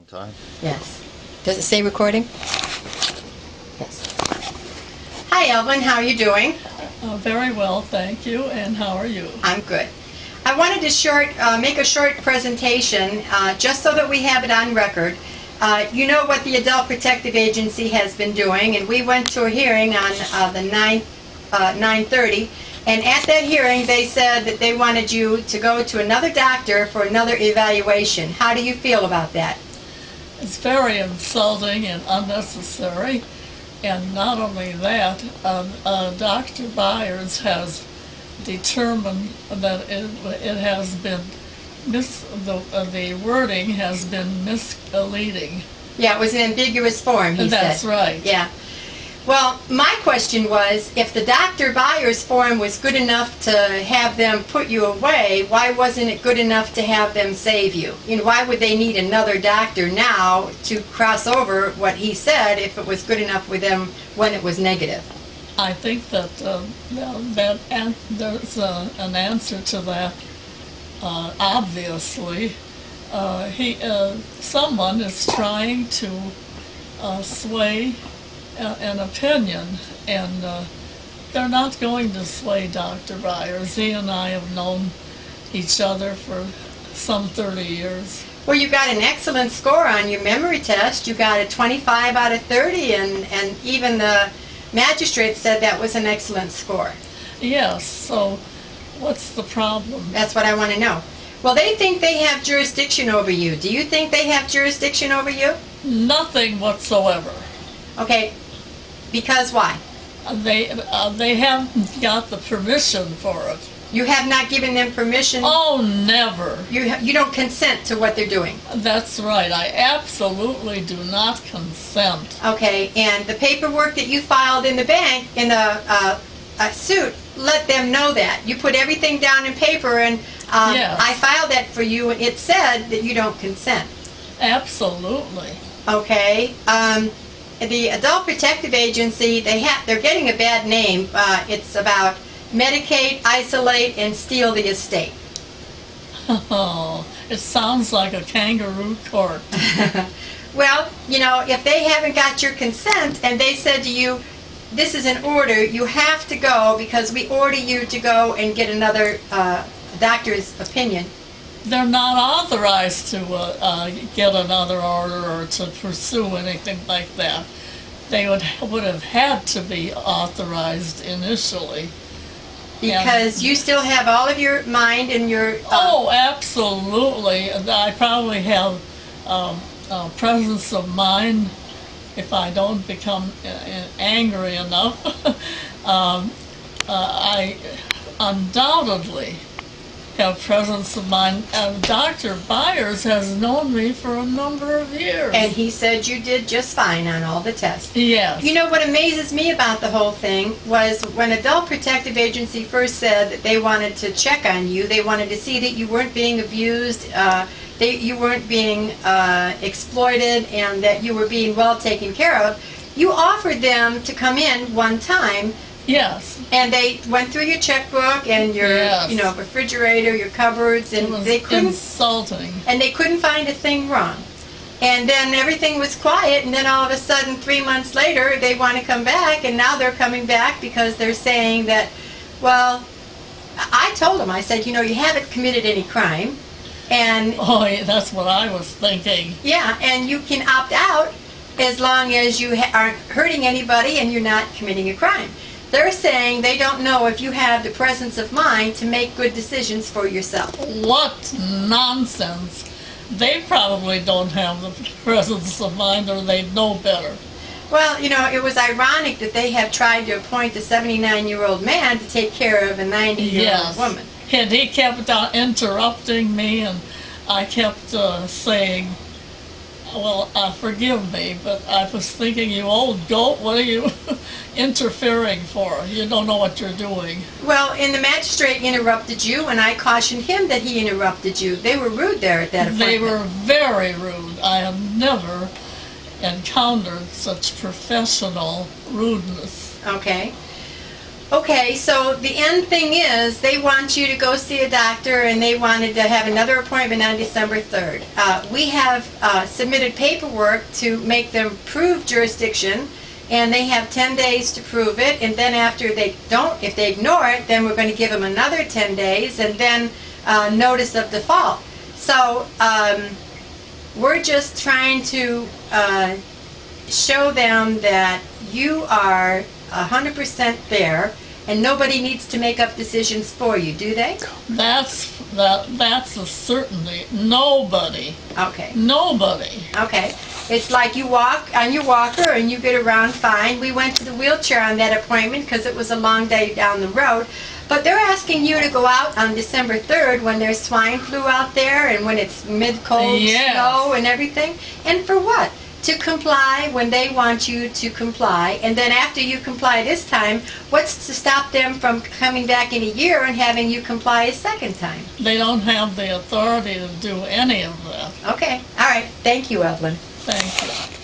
time. Yes. Does it say recording? Yes. Hi, Evylen. How are you doing? Very well, thank you. And how are you? I'm good. I wanted to make a short presentation just so that we have it on record. You know what the Adult Protective Agency has been doing, and we went to a hearing on the 9/30, and at that hearing they said that they wanted you to go to another doctor for another evaluation. How do you feel about that? It's very insulting and unnecessary, and not only that, Dr. Byers has determined that it has been the wording has been misleading. Yeah, it was an ambiguous form, he said. That's right. Yeah. Well, my question was, if the Dr. Byers form was good enough to have them put you away, why wasn't it good enough to have them save you? You know, why would they need another doctor now to cross over what he said if it was good enough with them when it was negative? I think that there's an answer to that. Obviously, someone is trying to sway an opinion, and they're not going to sway Dr. Byers. He and I have known each other for some 30 years. Well, you got an excellent score on your memory test. You got a 25 out of 30, and even the magistrate said that was an excellent score. Yes, so what's the problem? That's what I want to know. Well, they think they have jurisdiction over you. Do you think they have jurisdiction over you? Nothing whatsoever. Okay, because why? They haven't got the permission for it. You have not given them permission? Oh, never. You don't consent to what they're doing? That's right. I absolutely do not consent. Okay, and the paperwork that you filed in the bank, in the suit, let them know that. You put everything down in paper, and yes. I filed that for you, and it said that you don't consent. Absolutely. Okay. The Adult Protective Agency, they're getting a bad name. It's about medicate, isolate, and steal the estate. Oh, it sounds like a kangaroo court. Well, you know, if they haven't got your consent and they said to you, this is an order, you have to go because we order you to go and get another doctor's opinion. They're not authorized to get another order or to pursue anything like that. They would have had to be authorized initially. Because you still have all of your mind and your... Oh, absolutely. I probably have presence of mind if I don't become angry enough. I undoubtedly have presence of mind. Dr. Byers has known me for a number of years. And he said you did just fine on all the tests. Yes. You know what amazes me about the whole thing was when Adult Protective Agency first said that they wanted to check on you, they wanted to see that you weren't being abused, you weren't being exploited, and that you were being well taken care of. You offered them to come in one time. Yes. And they went through your checkbook and your, yes. you know, refrigerator, your cupboards, and they couldn't. Insulting. And they couldn't find a thing wrong. And then everything was quiet, and then all of a sudden, 3 months later, they want to come back, and now they're coming back because they're saying that, well, I told them, I said, you know, you haven't committed any crime, and oh, yeah, that's what I was thinking. Yeah, and you can opt out as long as you aren't hurting anybody and you're not committing a crime. They're saying they don't know if you have the presence of mind to make good decisions for yourself. What nonsense. They probably don't have the presence of mind, or they know better. Well, you know, it was ironic that they have tried to appoint a 79-year-old man to take care of a 90-year-old yes. woman. And he kept interrupting me, and I kept saying, well, forgive me, but I was thinking, you old goat, what are you interfering for? You don't know what you're doing. Well, and the magistrate interrupted you, and I cautioned him that he interrupted you. They were rude there at that appointment. They were very rude. I have never encountered such professional rudeness. Okay. Okay, so the end thing is they want you to go see a doctor, and they wanted to have another appointment on December 3rd. We have submitted paperwork to make them prove jurisdiction, and they have 10 days to prove it, and then after they don't, if they ignore it, then we're going to give them another 10 days, and then notice of default. So we're just trying to show them that you are 100% there, and nobody needs to make up decisions for you, do they? That's a certainty. Nobody. Okay. Nobody. Okay. It's like you walk on your walker and you get around fine. We went to the wheelchair on that appointment because it was a long day down the road. But they're asking you to go out on December 3rd when there's swine flu out there and when it's mid-cold snow and everything. And for what? To comply when they want you to comply. And then after you comply this time, what's to stop them from coming back in a year and having you comply a second time? They don't have the authority to do any of that. Okay. All right. Thank you, Evylen. Thank you.